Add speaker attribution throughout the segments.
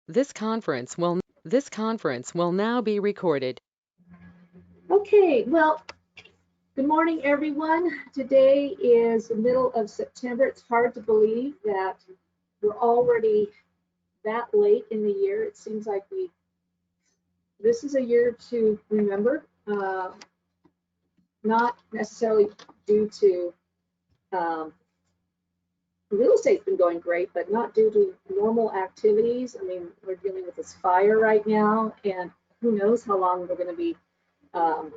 Speaker 1: This conference will now be recorded.
Speaker 2: Okay, well, good morning, everyone. Today is the middle of September. It's hard to believe that we're already that late in the year. It seems like this is a year to remember, not necessarily due to real estate's been going great, but not due to normal activities. I mean, we're dealing with this fire right now, and who knows how long we're going to be um,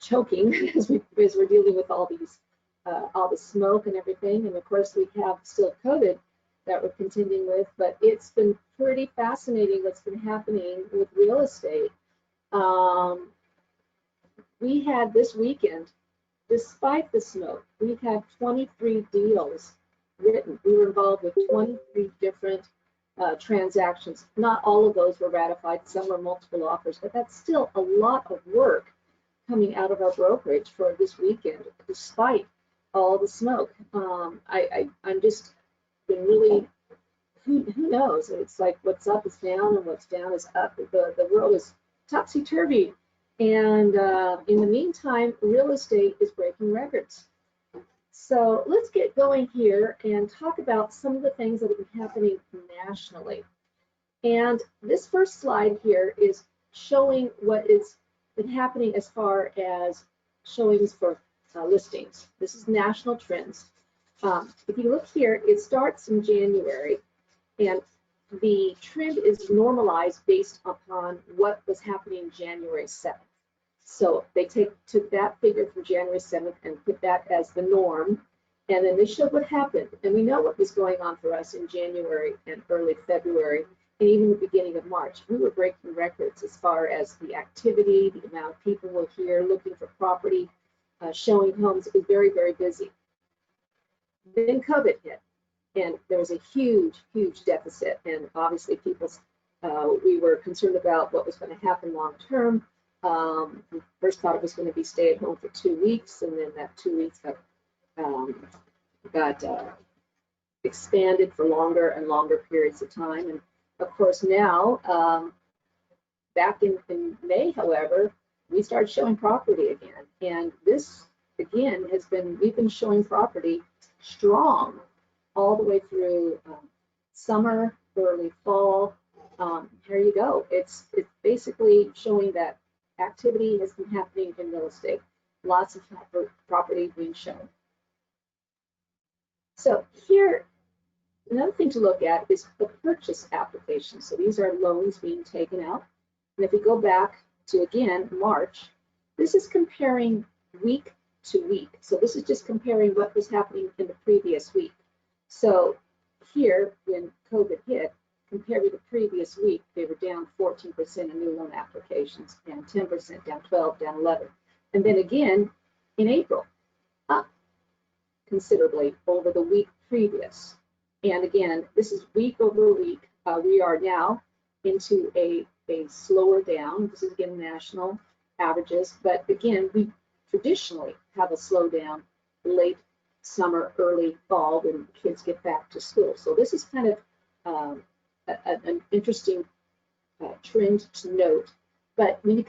Speaker 2: choking as we're dealing with all the smoke and everything. And of course, we have still COVID that we're contending with, but it's been pretty fascinating what's been happening with real estate. Um, we had this weekend, despite the smoke, we've had 23 deals written. We were involved with 23 different transactions. Not all of those were ratified, some were multiple offers, but that's still a lot of work coming out of our brokerage for this weekend, despite all the smoke. I'm just been really, who knows? It's like what's up is down and what's down is up. The world is topsy-turvy. And in the meantime, real estate is breaking records. So let's get going here and talk about some of the things that have been happening nationally. And this first slide here is showing what has been happening as far as showings for listings. This is national trends. If you look here, it starts in January, and the trend is normalized based upon what was happening January 7th. So they took that figure from January 7th and put that as the norm. And then they showed what happened. And we know what was going on for us in January and early February, and even the beginning of March. We were breaking records as far as the activity, the amount of people were here looking for property, showing homes. It was very, very busy. Then COVID hit, and there was a huge, huge deficit. And obviously, we were concerned about what was going to happen long term. We first thought it was going to be stay at home for 2 weeks, and then that 2 weeks got expanded for longer and longer periods of time. And of course, now, back in May, however, we started showing property again. And this, again, we've been showing property strong all the way through summer, early fall. Here you go. It's basically showing that activity has been happening in real estate. Lots of property being shown. So here, another thing to look at is the purchase application. So these are loans being taken out. And if we go back to, again, March, this is comparing week to week. So this is just comparing what was happening in the previous week. So here, when COVID hit, compared with the previous week, they were down 14% in new loan applications, down 10%, down 12, down 11. And then again, in April, up considerably over the week previous. And again, this is week over week. We are now into a slower down. This is again national averages, but again, we traditionally have a slowdown late summer, early fall when kids get back to school. So this is kind of an interesting trend to note. But when you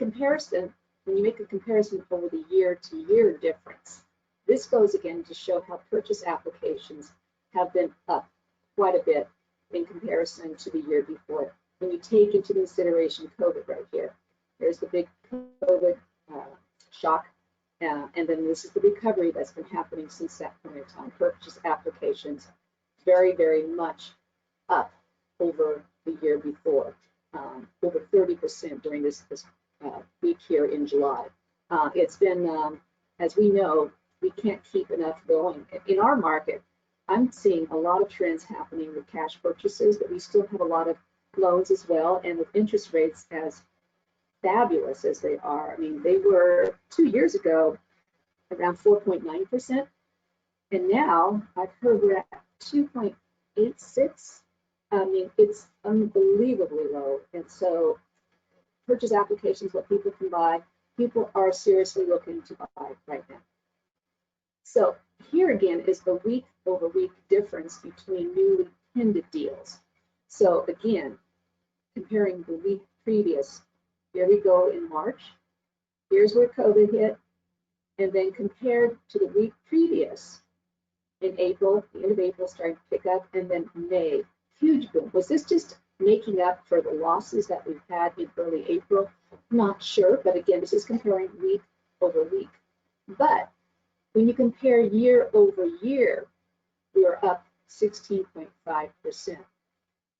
Speaker 2: make a comparison over the year-to-year difference, this goes again to show how purchase applications have been up quite a bit in comparison to the year before. When you take into consideration COVID right here, there's the big COVID shock, and then this is the recovery that's been happening since that point in time. Purchase applications very, very much up over the year before, over 30% during this week here in July. It's been, as we know, we can't keep enough going. In our market, I'm seeing a lot of trends happening with cash purchases, but we still have a lot of loans as well. And with interest rates as fabulous as they are, I mean, they were 2 years ago around 4.9%. And now I've heard we're at 2.86. I mean, it's unbelievably low. And so purchase applications, what people can buy, people are seriously looking to buy right now. So here again is the week over week difference between newly pended deals. So again, comparing the week previous. Here we go in March. Here's where COVID hit, and then compared to the week previous in April, the end of April starting to pick up, and then May, huge boom. Was this just making up for the losses that we've had in early April? Not sure, but again, this is comparing week over week. But when you compare year over year, we are up 16.5%.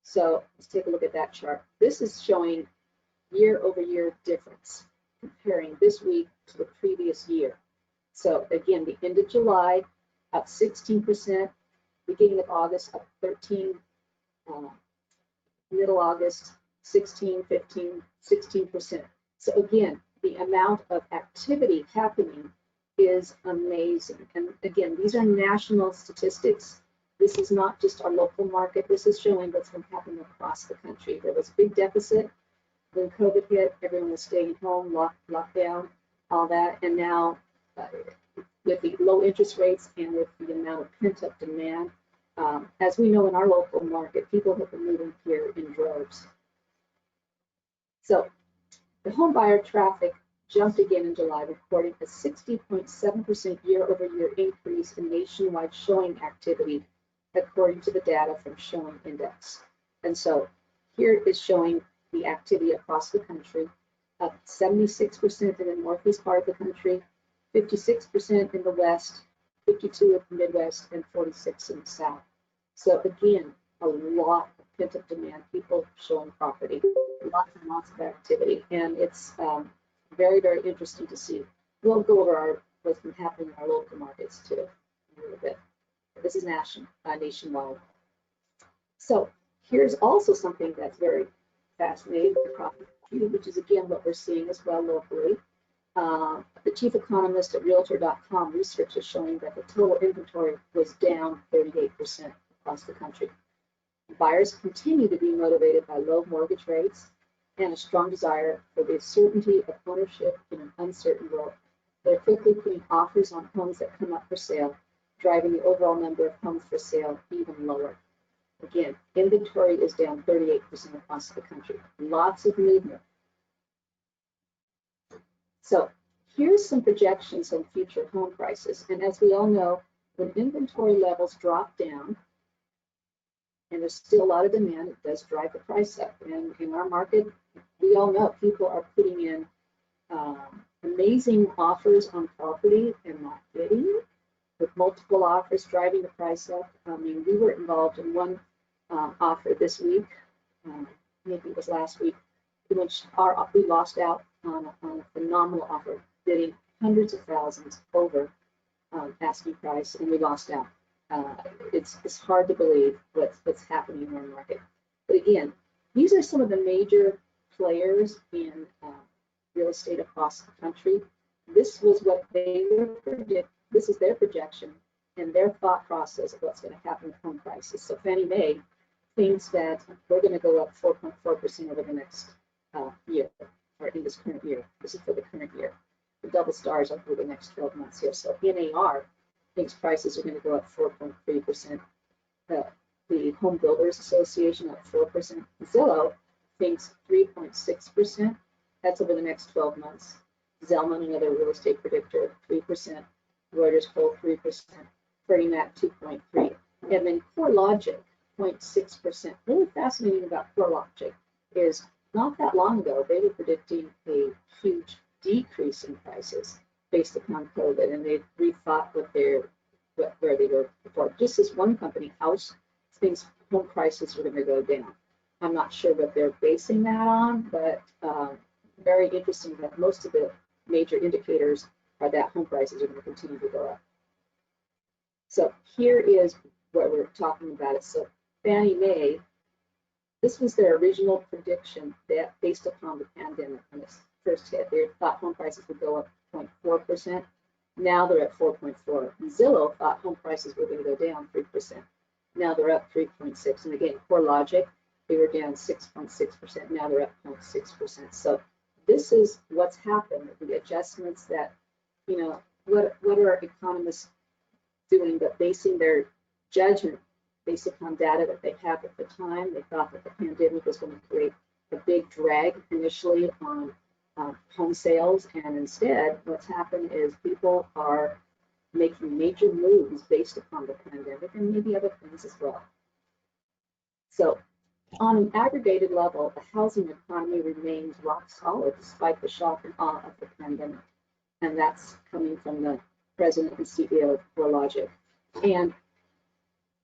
Speaker 2: So let's take a look at that chart. This is showing year over year difference, comparing this week to the previous year. So again, the end of July, up 16%, beginning of August, up 13, middle August, 16, 15, 16%. So again, the amount of activity happening is amazing. And again, these are national statistics. This is not just our local market. This is showing what's been happening across the country. There was a big deficit when COVID hit. Everyone was staying home, lockdown, all that. And now with the low interest rates and with the amount of pent-up demand, as we know in our local market, people have been moving here in droves. So the home buyer traffic jumped again in July, recording a 60.7% year-over-year increase in nationwide showing activity, according to the data from Showing Index. And so here is showing the activity across the country, up 76% in the northeast part of the country, 56% in the west, 52% in the Midwest, and 46% in the south. So again, a lot of pent-up demand, people showing property, lots and lots of activity, and it's very, very interesting to see. We'll go over what's been happening in our local markets too in a little bit. This is nationwide. So here's also something that's very fascinating, which is again what we're seeing as well locally. The chief economist at Realtor.com research is showing that the total inventory was down 38% across the country. Buyers continue to be motivated by low mortgage rates and a strong desire for the certainty of ownership in an uncertain world. They're quickly putting offers on homes that come up for sale, driving the overall number of homes for sale even lower. Again, inventory is down 38% across the country. Lots of movement. So here's some projections on future home prices. And as we all know, when inventory levels drop down, and there's still a lot of demand, it does drive the price up. And in our market, we all know people are putting in amazing offers on property and not bidding, with multiple offers driving the price up. I mean, we were involved in one offer this week, maybe it was last week, in which we lost out on a phenomenal offer, bidding hundreds of thousands over asking price, and we lost out. It's hard to believe what's happening in our market. But again, these are some of the major players in real estate across the country. This was what they were predicting. This is their projection and their thought process of what's going to happen with home prices. So Fannie Mae thinks that we're going to go up 4.4% over the next year, or in this current year. This is for the current year. The double stars are for the next 12 months here. So NAR thinks prices are going to go up 4.3%. The Home Builders Association up 4%. Zillow thinks 3.6%. That's over the next 12 months. Zelman, another real estate predictor, 3%. Reuters poll 3%. Freddie Mac 2.3%. And then CoreLogic 0.6%. Really fascinating about CoreLogic is not that long ago they were predicting a huge decrease in prices based upon COVID, and they rethought where they were before. Just as one company, House, thinks home prices are going to go down. I'm not sure what they're basing that on, but very interesting that most of the major indicators are that home prices are going to continue to go up. So here is what we're talking about. So Fannie Mae, this was their original prediction that based upon the pandemic when it first hit. They thought home prices would go up 0.4%. Now they're at 4.4%. Zillow thought home prices were going to go down 3%. Now they're up 3.6%. And again, CoreLogic, they were down 6.6%. Now they're up 0.6%. So this is what's happened, the adjustments that, you know, what are economists doing, but basing their judgment based upon data that they have at the time. They thought that the pandemic was going to create a big drag initially on home sales, and instead what's happened is people are making major moves based upon the pandemic and maybe other things as well. So on an aggregated level, the housing economy remains rock solid despite the shock and awe of the pandemic. And that's coming from the president and CEO of CoreLogic. And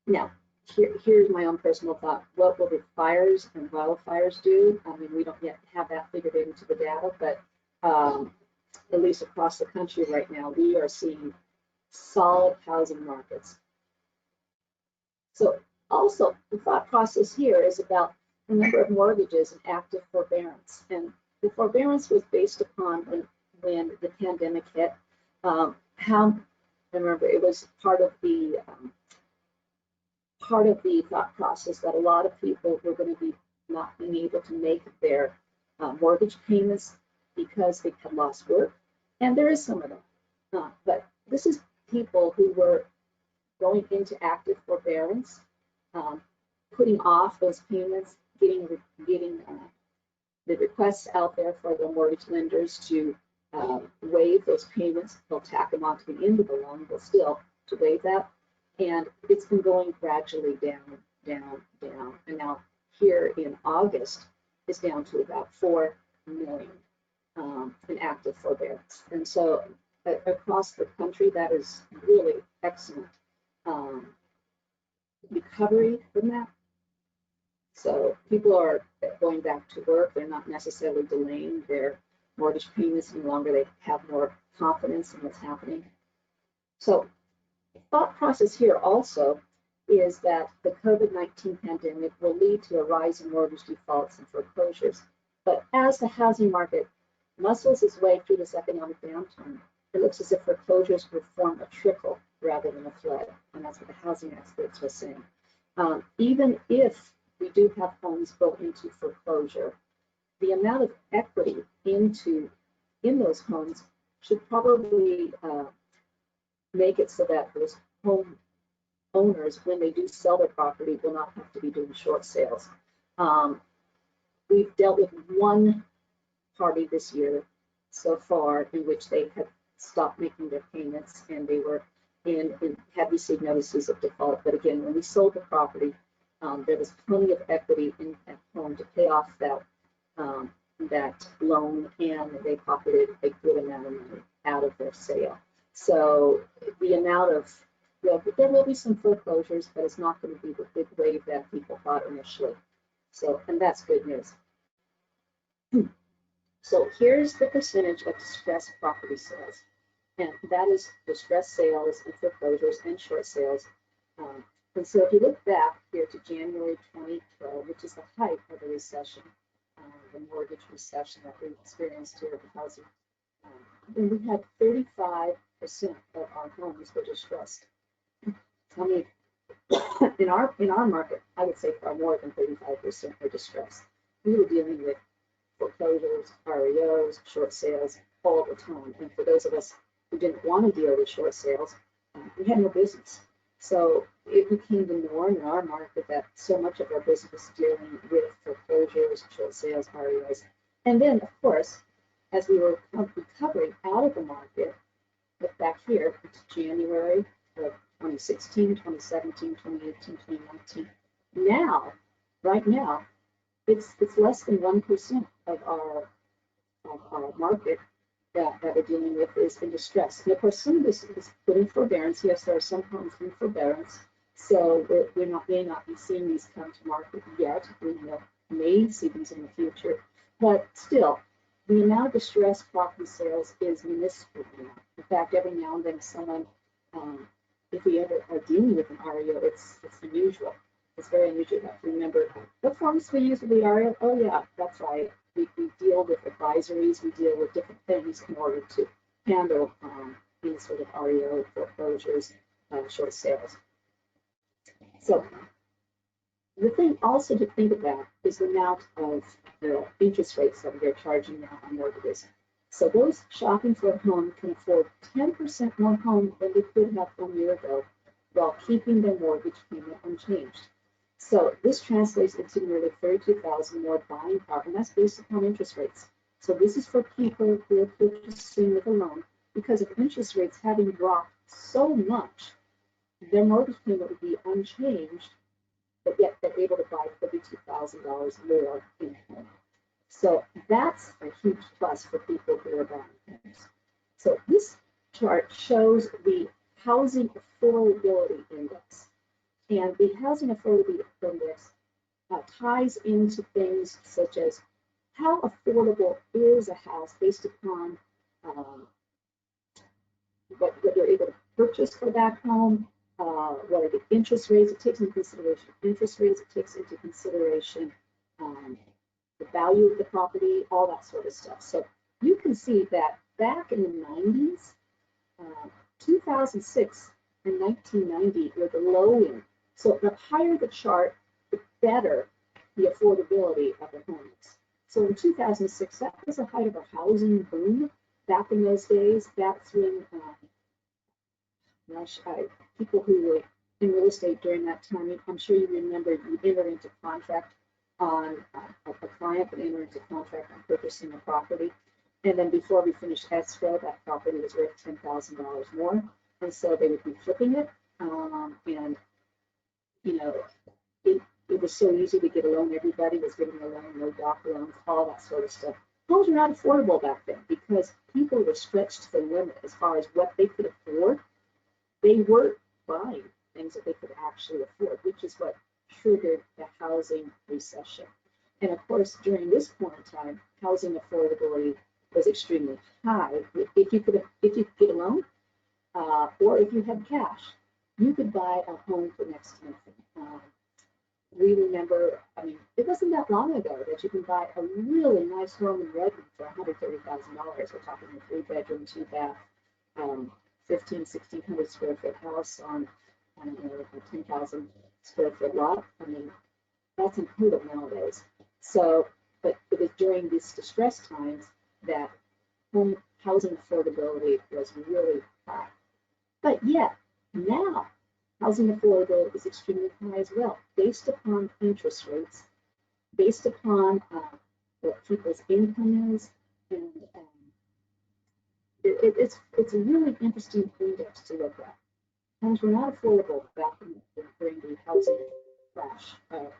Speaker 2: now, here's my own personal thought. What will the fires and wildfires do? I mean, we don't yet have that figured into the data, but at least across the country right now, we are seeing solid housing markets. So also, the thought process here is about the number of mortgages and active forbearance. And the forbearance was based upon when the pandemic hit. Remember, it was part of the thought process that a lot of people were going to be not being able to make their mortgage payments because they had lost work. And there is some of them. But this is people who were going into active forbearance, putting off those payments, getting the requests out there for the mortgage lenders to waive those payments. They'll tack them onto the end of the loan, but still to waive that. And it's been going gradually down, down, down. And now here in August, it's down to about 4 million in active forbearance. And so across the country, that is really excellent recovery from that. So people are going back to work. They're not necessarily delaying their mortgage payments any longer. They have more confidence in what's happening. So the thought process here also is that the COVID-19 pandemic will lead to a rise in mortgage defaults and foreclosures. But as the housing market muscles its way through this economic downturn, it looks as if foreclosures will form a trickle rather than a flood. And that's what the housing experts were saying. Even if we do have homes go into foreclosure, the amount of equity in those homes should probably make it so that those home owners, when they do sell their property, will not have to be doing short sales. We've dealt with one party this year so far in which they had stopped making their payments and they were had received notices of default. But again, when we sold the property, there was plenty of equity in at home to pay off that loan, and they pocketed a good amount of money out of their sale. So the amount of, there will be some foreclosures, but it's not going to be the big wave that people thought initially. So, and that's good news. So here's the percentage of distressed property sales. And that is distressed sales and foreclosures and short sales. And so if you look back here to January 2012, which is the height of the recession, the mortgage recession that we experienced here at the housing, then we had 35% of our homes were distressed. I mean, in our market, I would say far more than 35% were distressed. We were dealing with foreclosures, REOs, short sales all the time. And for those of us who didn't want to deal with short sales, we had no business. So it became the norm in our market that so much of our business was dealing with foreclosures, short sales, REOs. And then, of course, as we were recovering out of the market, look back here, it's January of 2016, 2017, 2018, 2019. Now, right now, it's less than 1% of our market that we're dealing with is in distress. And of course, some of this is put in forbearance. Yes, there are some homes in forbearance, so we may not be seeing these come to market yet. We may see these in the future, but still, the amount of distressed property sales is minuscule now. In fact, every now and then someone, if we ever are dealing with an REO, it's unusual. It's very unusual. You have to remember, what forms we use with the REO? Oh yeah, that's right. We deal with advisories, we deal with different things in order to handle these sort of REO foreclosures, short sales. So the thing also to think about is the amount of the interest rates that we are charging now on mortgages. So those shopping for a home can afford 10% more home than they could have 1 year ago while keeping their mortgage payment unchanged. So this translates into nearly 32,000 more buying power, and that's based upon interest rates. So this is for people who are purchasing with a loan, because of interest rates having dropped so much, their mortgage payment would be unchanged, but yet they're able to buy $32,000 more in a home. So that's a huge plus for people who are buying homes. So this chart shows the housing affordability index. And the housing affordability index ties into things such as how affordable is a house based upon what you're able to purchase for that home, what are the interest rates. It takes into consideration interest rates, it takes into consideration the value of the property, all that sort of stuff. So you can see that back in the 90s, 2006 and 1990 were the low end. So the higher the chart, the better the affordability of the homes. So in 2006, that was the height of a housing boom. Back in those days, that's when people who were in real estate during that time, I'm sure you remember, you entered into contract on a client would enter into contract on purchasing a property. And then before we finished escrow, that property was worth $10,000 more. And so they would be flipping it. And, you know, it was so easy to get a loan. Everybody was getting a loan, no doc loans, all that sort of stuff. Homes were not affordable back then because people were stretched to the limit as far as what they could afford. They weren't buying things that they could actually afford, which is what triggered the housing recession. And of course, during this point in time, housing affordability was extremely high. If you could get a loan, or if you had cash, you could buy a home for next to nothing. We remember, I mean, it wasn't that long ago that you can buy a really nice home in Redmond for $130,000. We're talking a 3-bedroom, 2-bath, 1,600 square foot house on a 10,000 square foot lot. I mean, that's unheard of nowadays. So, but it was during these distress times that home housing affordability was really high. But yet, now, housing affordability is extremely high as well, based upon interest rates, based upon what people's income is, and it's a really interesting index to look at. Homes were not affordable back during the housing crash,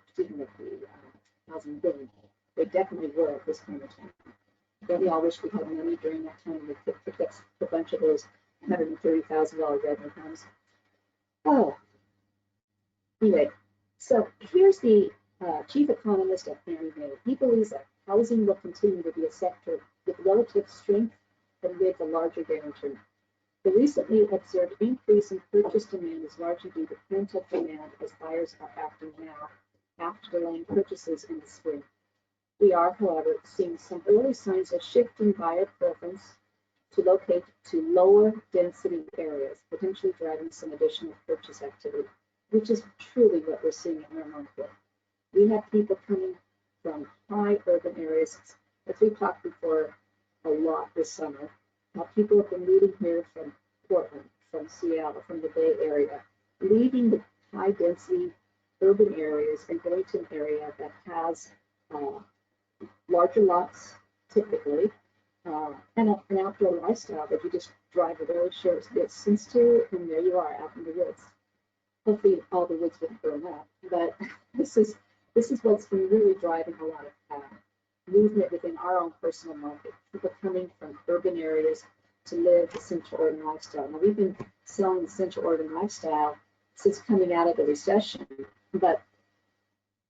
Speaker 2: excuse me, the housing boom. They definitely were at this point in time. Don't we all wish we had money during that time? We could pick up a bunch of those $130,000 Redmond homes. Oh, anyway, so here's the chief economist at Fannie Mae. He believes that housing will continue to be a sector with relative strength amid the larger downturn. The recently observed increase in purchase demand is largely due to pent-up demand as buyers are acting now after delaying purchases in the spring. We are, however, seeing some early signs of shifting buyer preference to locate to lower density areas, potentially driving some additional purchase activity, which is truly what we're seeing in our market. We have people coming from high urban areas, as we talked before a lot this summer. People have been moving here from Portland, from Seattle, from the Bay Area, leaving the high density urban areas and going to an area that has larger lots typically, and an outdoor lifestyle that you just drive a very short distance to, and there you are out in the woods. Hopefully all the woods wouldn't burn up, but this is what's been really driving a lot of movement within our own personal market. People coming from urban areas to live the Central Oregon lifestyle. Now we've been selling the Central Oregon lifestyle since coming out of the recession, but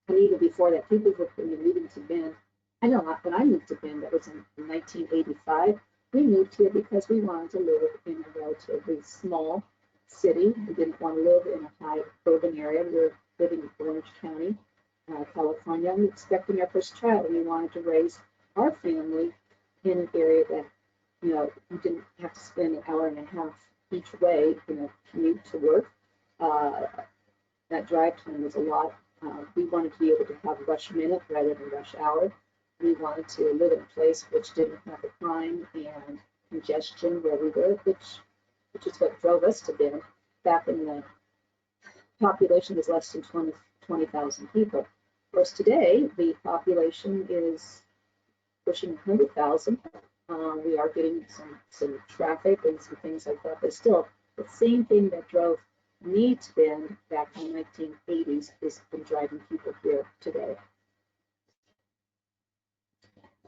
Speaker 2: and even before that, people were moving to Bend. I know when I moved to Bend, that was in 1985. We moved here because we wanted to live in a relatively small city. We didn't want to live in a high urban area. We were living in Orange County, California. We were expecting our first child. We wanted to raise our family in an area that, you know, you didn't have to spend an hour and a half each way, commute to work. That drive time was a lot. We wanted to be able to have rush minute rather than rush hour. We wanted to live in a place which didn't have the crime and congestion where we were, which is what drove us to Bend. Back in the population was less than 20,000 people. Of course, today the population is pushing 100,000. We are getting some traffic and some things like that, but still, the same thing that drove me to Bend back in the 1980s is been driving people here today.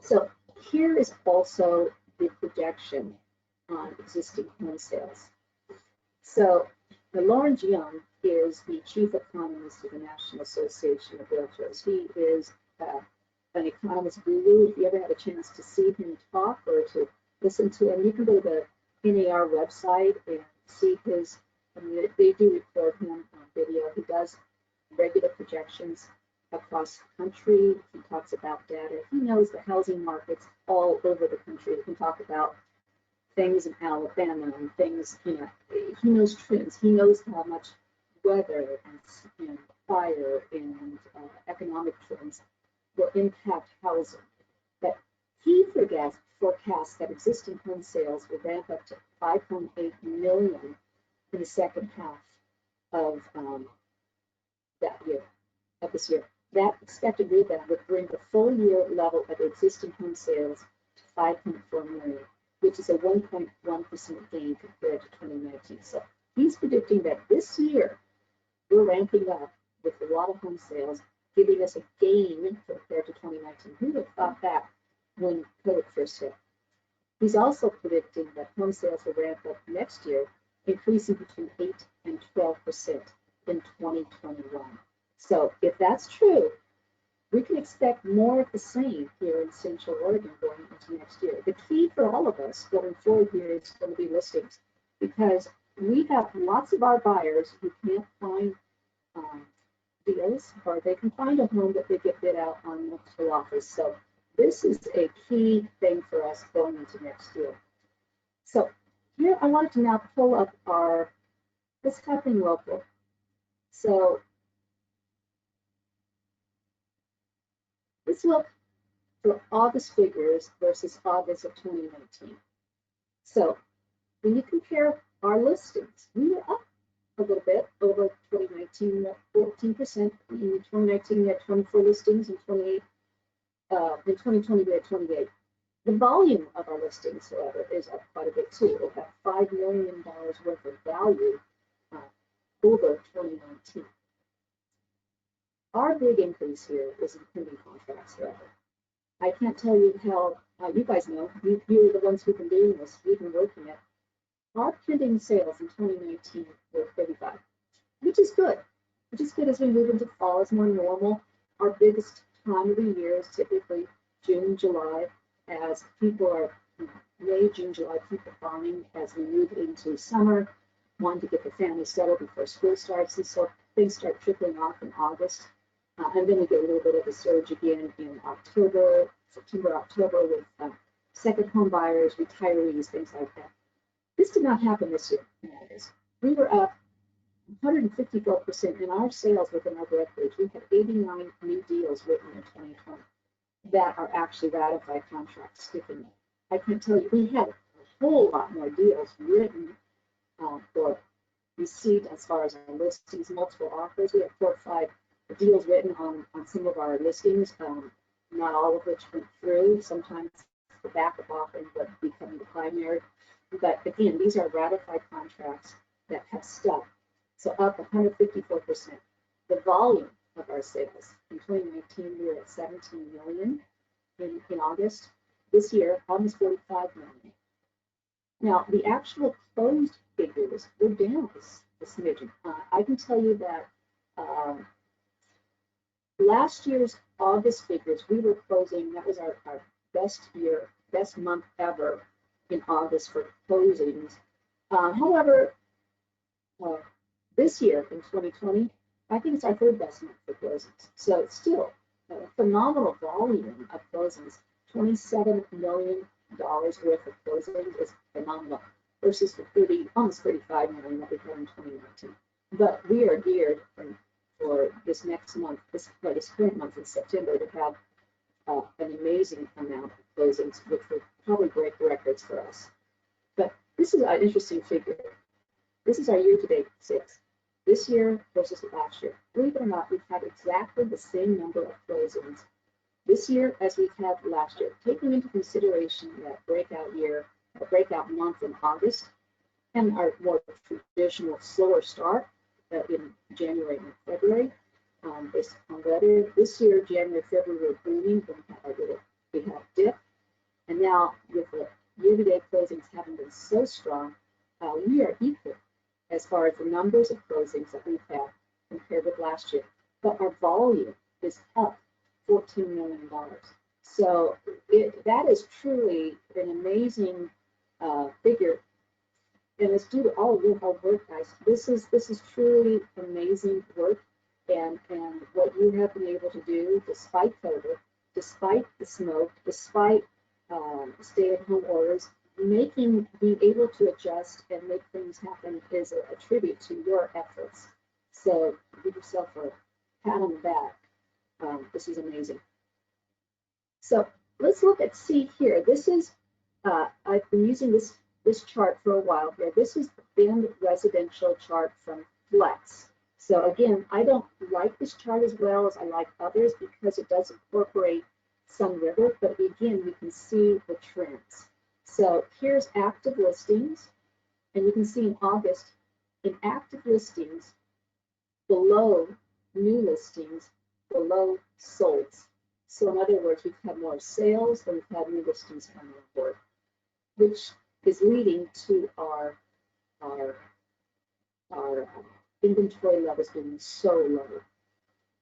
Speaker 2: So here is also the projection on existing home sales. So Lawrence Young is the chief economist of the National Association of Realtors. He is an economist guru. If you ever had a chance to see him talk or to listen to him, you can go to the NAR website and see his, I mean, they do record him on video. He does regular projections across the country. He talks about data. He knows the housing markets all over the country. He can talk about things in Alabama and things, you know, he knows trends. He knows how much weather and fire and economic trends will impact housing. But he forecasts that existing home sales will ramp up to 5.8 million in the second half of this year. That expected rebound would bring the full year level of existing home sales to 5.4 million, which is a 1.1% gain compared to 2019. So he's predicting that this year we're ramping up with a lot of home sales, giving us a gain compared to 2019. Who would have thought that when COVID first hit? He's also predicting that home sales will ramp up next year, increasing between 8 and 12% in 2021. So if that's true, we can expect more of the same here in Central Oregon going into next year. The key for all of us going forward here is going to be listings, because we have lots of our buyers who can't find deals, or they can find a home that they get bid out on multiple offers. So this is a key thing for us going into next year. So here I wanted to now pull up what's happening local. So let's look for August figures versus August of 2019. So when you compare our listings, we were up a little bit over 2019, 14%. In 2019, we had 24 listings, and in 2020, we had 28. The volume of our listings, however, is up quite a bit too. We'll have $5 million worth of value over 2019. Our big increase here is in pending contracts, however. I can't tell you how, you guys know, you're the ones who've been doing this, we've been working it. Our pending sales in 2019 were 35, which is good as we move into fall. It's more normal. Our biggest time of the year is typically June, July, as people are, May, June, July, people buying as we move into summer, wanting to get the family settled before school starts, and so things start trickling off in August. And then we get a little bit of a surge again in October, September, October, with second home buyers, retirees, things like that. This did not happen this year in August. We were up 154% in our sales within our brokerage. We had 89 new deals written in 2020 that are actually ratified contracts sticking. I can tell you, we had a whole lot more deals written or received as far as our listings, multiple offers. We have 4 or 5 deals written on some of our listings, not all of which went through. Sometimes the backup offering would become the primary. But again, these are ratified contracts that have stuck. So up 154%. The volume of our sales in 2019, we were at 17 million in August. This year, almost 45 million. Now, the actual closed figures were down a smidgen. I can tell you that last year's August figures, we were closing, that was our best month ever in August for closings. However, this year in 2020, I think it's our 3rd best month for closings. So it's still a phenomenal volume of closings. $27 million worth of closings is phenomenal versus the almost 35 million that we had in 2019. But we are geared for this next month, this current month in September, to have an amazing amount of closings, which will probably break records for us. But this is an interesting figure. This is our year-to-date sales. this year versus last year. Believe it or not, we've had exactly the same number of closings this year as we've had last year, taking into consideration that breakout year, a breakout month in August, and our more traditional slower start in January and February. Based on weather, this year, January, February were booming, we had a dip, and now with the year-to-date closings having been so strong, we are equal as far as the numbers of closings that we've had compared with last year. But our volume is up $14 million. So that is truly an amazing figure. And it's due to all of our work, guys. This is truly amazing work, and what you have been able to do despite COVID, despite the smoke, despite stay-at-home orders, being able to adjust and make things happen is a tribute to your efforts. So give yourself a pat on the back. This is amazing. So let's look at C here. This is I've been using this chart for a while here. This is the Bend residential chart from Flex. So again, I don't like this chart as well as I like others because it does incorporate Sun River, but again, we can see the trends. So here's active listings, and you can see in August, in active listings, below new listings, below solds. So in other words, we've had more sales than we've had new listings coming on board, which is leading to our inventory levels being so low.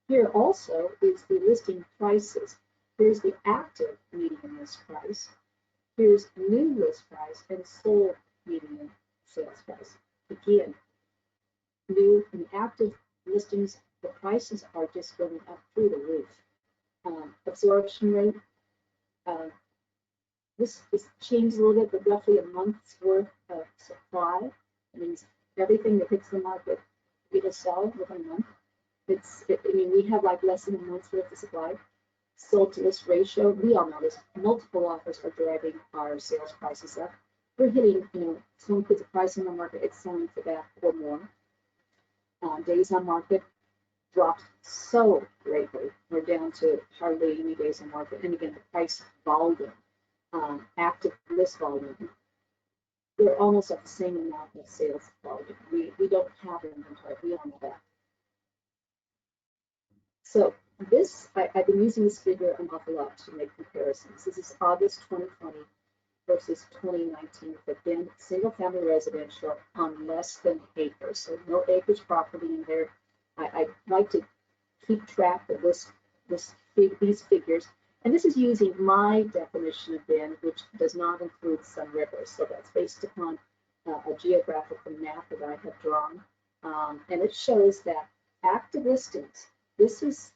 Speaker 2: Here also is the listing prices. Here's the active median list price. Here's new list price and sold median sales price. Again, new and active listings, the prices are just going up through the roof. Absorption rate, this changed a little bit, but roughly a month's worth of supply. It means everything that hits the market, it'll sell within a month. I mean, we have like less than a month's worth of supply. Sold to list ratio, we all know this. Multiple offers are driving our sales prices up. We're hitting, someone puts a price on the market, it's selling for that or more. Days on market dropped so greatly. We're down to hardly any days on market. And again, the price volume, active list volume, we're almost at the same amount of sales volume. We don't have inventory. We don't know that. So this, I've been using this figure an awful lot to make comparisons. This is August 2020 versus 2019 for Bend single family residential on less than acres. So no acreage property in there. I like to keep track of these figures. And this is using my definition of Bend, which does not include Sun River. So that's based upon a geographical map that I have drawn. And it shows that active listings, this is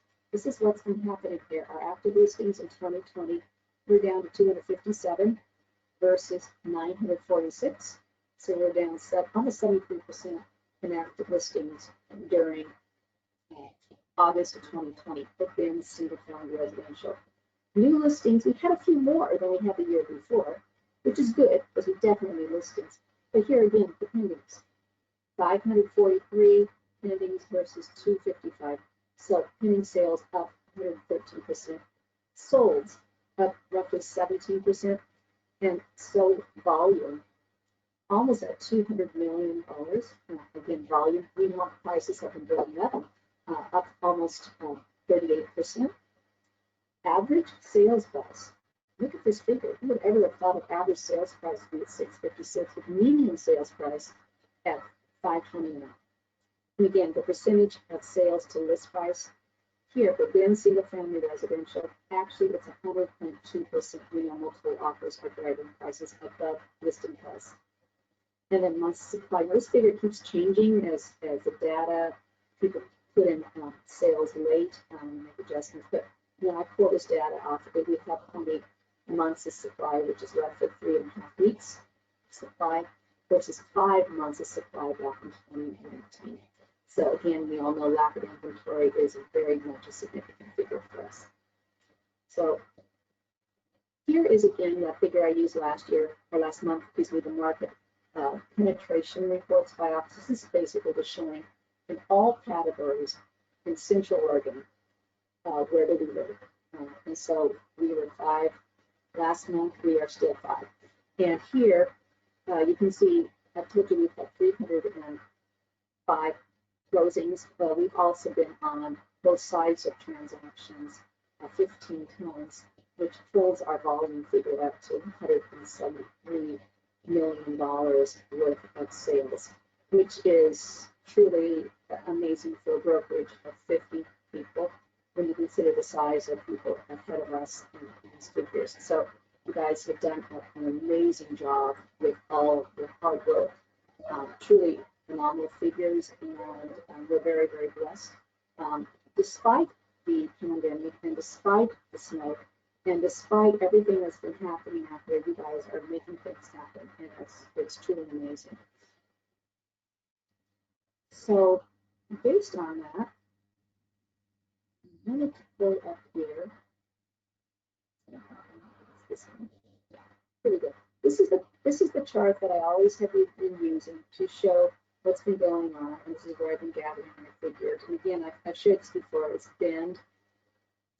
Speaker 2: what's been happening here. Our active listings in 2020, we're down to 257 versus 946. So we're down almost 73% in active listings during August of 2020 for Bend single family residential. New listings, we had a few more than we had the year before, which is good because we definitely need listings. But here again, the pendings, 543 pendings versus 255. So pending sales up 113%, solds up roughly 17%, and sold volume almost at $200 million. Again, volume, meanwhile, prices have been building up almost 38%. Average sales price. Look at this figure. Who would ever have thought of average sales price to be at 656 with median sales price at 529? And again, the percentage of sales to list price here for Bend single family residential, actually it's 100.2%. We know multiple offers are driving prices above listing price. And then months supply. This figure keeps changing as the data, people put in sales late, make adjustments. But when I pull this data off, we have 20 months of supply, which is roughly 3.5 weeks supply versus 5 months of supply back in 2019. So again, we all know lack of inventory is very much a significant figure for us. So here is again that figure I used last year or last month, the market penetration reports by office. This is basically just showing in all categories in Central Oregon, where do we live? And so we were 5 last month, we are still 5. And here you can see, I've told you we've had 305 closings. We've also been on both sides of transactions 15 times, which pulls our volume figure up to $173 million worth of sales, which is truly amazing for a brokerage of 50 people when you consider the size of people ahead of us in these figures. So you guys have done an amazing job with all your hard work. Truly phenomenal figures, and we're very, very blessed. Despite the pandemic and despite the snow and despite everything that's been happening out there, you guys are making things happen, and it's truly amazing. So based on that, I'm going to go up here. This one. Here we go. This is the chart that I always have been using to show what's been going on, and this is where I've been gathering my figures. And again, I've shared this before. It's Bend,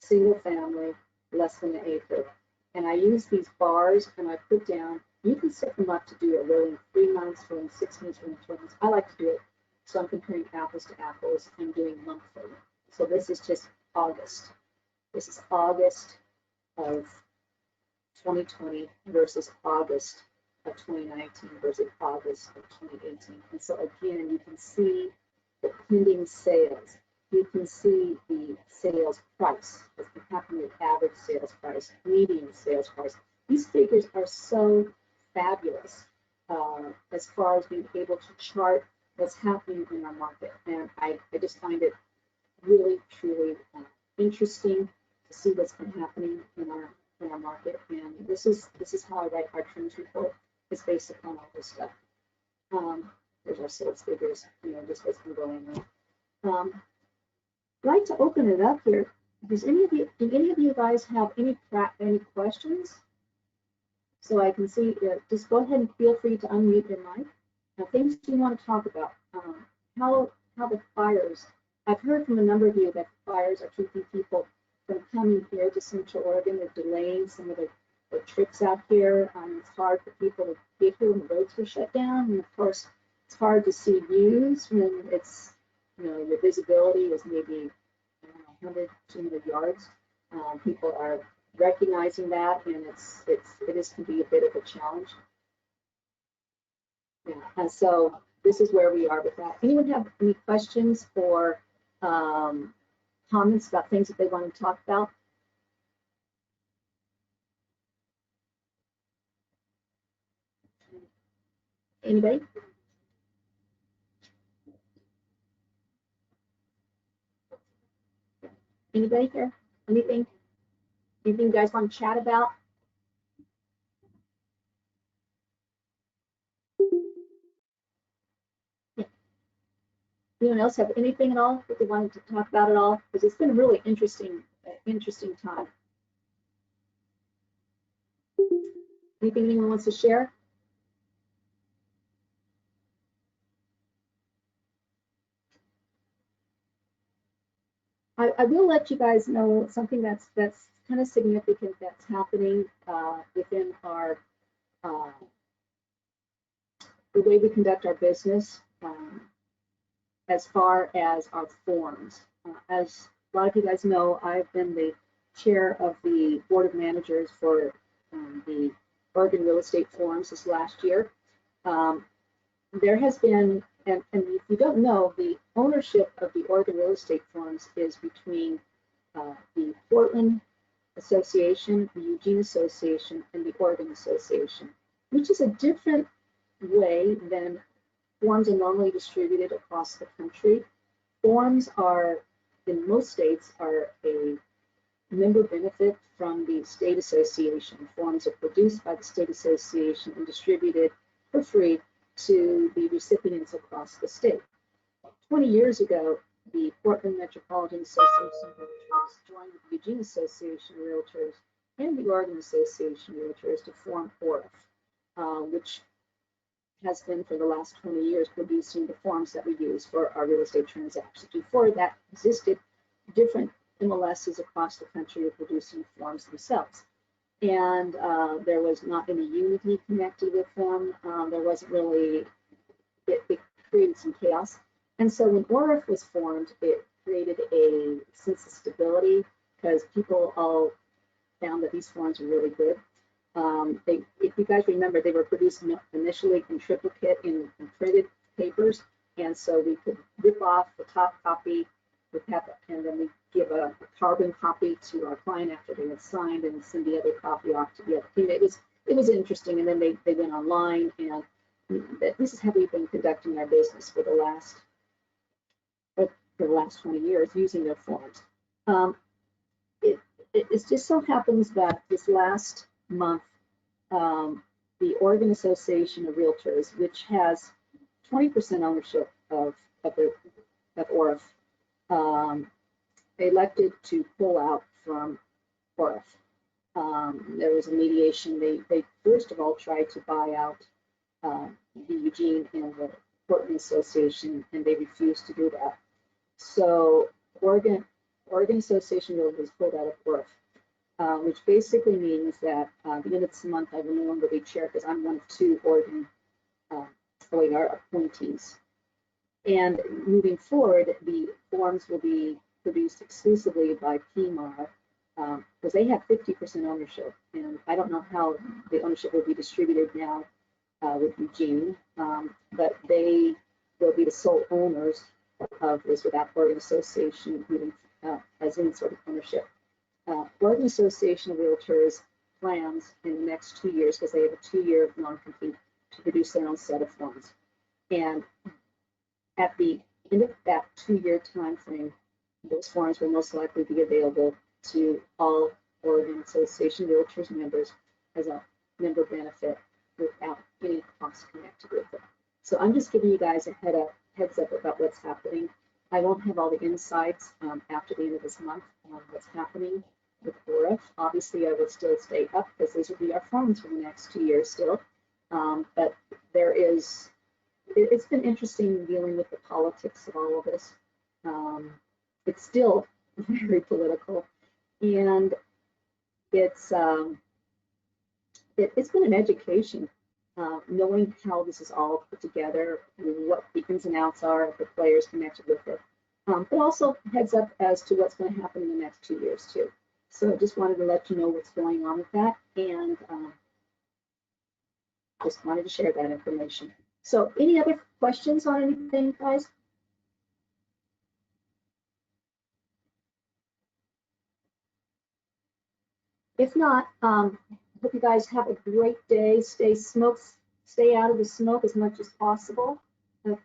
Speaker 2: single family, less than an acre. And I use these bars, and I put down, you can set them up to do a rolling 3 months, rolling 6 months, rolling 12 months. I like to do it, so I'm comparing apples to apples and doing monthly. So this is just August. This is August of 2020 versus August of 2019 versus August of 2018. And so again, you can see the pending sales. You can see the sales price, what's been happening with average sales price, median sales price. These figures are so fabulous as far as being able to chart what's happening in our market. And I just find it really, truly interesting to see what's been happening in our market. And this is how I write our trends report. It's based upon all this stuff. There's our sales figures, just what's been going on. I'd like to open it up here. Do any of you guys have any questions? So I can see, just go ahead and feel free to unmute your mic. Now, things you want to talk about. How the fires, I've heard from a number of you that fires are keeping people from coming here to Central Oregon. They're delaying some of the trips out here. It's hard for people to get here when the roads were shut down. And of course, it's hard to see views when it's, your visibility is maybe 100, 200 yards. People are recognizing that, and it is can be a bit of a challenge. Yeah, and so this is where we are with that. Anyone have any questions or comments about things that they want to talk about? Anybody? Anybody here? Anything you guys want to chat about? Yeah. Anyone else have anything at all that they wanted to talk about at all? Because it's been a really interesting time. Anything anyone wants to share? I will let you guys know something that's kind of significant that's happening within our the way we conduct our business as far as our forms. As a lot of you guys know, I've been the chair of the board of managers for the Oregon Real Estate Forums this last year. There has been, and if you don't know, the ownership of the Oregon Real Estate Forums is between the Portland Association, the Eugene Association, and the Oregon Association, which is a different way than forms are normally distributed across the country. Forms are, in most states, are a member benefit from the state association. Forms are produced by the state association and distributed for free to the recipients across the state. 20 years ago, the Portland Metropolitan Association of Realtors joined the Eugene Association of Realtors and the Oregon Association of Realtors to form ORF, which has been for the last 20 years producing the forms that we use for our real estate transactions. Before that existed, different MLSs across the country were producing forms themselves. And there was not any unity connected with them. There wasn't really, it created some chaos. And so when ORIF was formed, it created a sense of stability because people all found that these forms were really good. If you guys remember, they were produced initially in triplicate in printed papers, and so we could rip off the top copy, and then we give a carbon copy to our client after they had signed, and send the other copy off to the other team. It was interesting, and then they went online, and this is how we've been conducting our business for the last 20 years using their forms. It just so happens that this last month, the Oregon Association of Realtors, which has 20% ownership of ORIF, elected to pull out from ORIF. There was a mediation. They first of all tried to buy out the Eugene and the Portland Association, and they refused to do that. So Oregon Association of Realtors pulled out of ORIF. Which basically means that at the end of this month, I will no longer be chair because I'm one of two Oregon OAR appointees. And moving forward, the forms will be produced exclusively by PMAR because they have 50% ownership. And I don't know how the ownership will be distributed now with Eugene, but they will be the sole owners of this without Oregon Association as any sort of ownership. Oregon Association of Realtors plans in the next 2 years, because they have a 2-year non-compete, to produce their own set of forms. And at the end of that 2-year time frame, those forms will most likely be available to all Oregon Association of Realtors members as a member benefit without any cost connected with it. So I'm just giving you guys a heads up about what's happening. I won't have all the insights after the end of this month on what's happening with ORIF. Obviously, I will still stay up because these will be our forms for the next 2 years still. But it's been interesting dealing with the politics of all of this. It's still very political, and it's been an education, knowing how this is all put together and what the ins and outs are of the players connected with it. But also heads up as to what's going to happen in the next 2 years too. So I just wanted to let you know what's going on with that, and just wanted to share that information. So any other questions on anything, guys? If not, hope you guys have a great day. Stay out of the smoke as much as possible.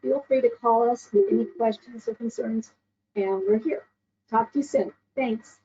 Speaker 2: Feel free to call us with any questions or concerns, and we're here. Talk to you soon. Thanks.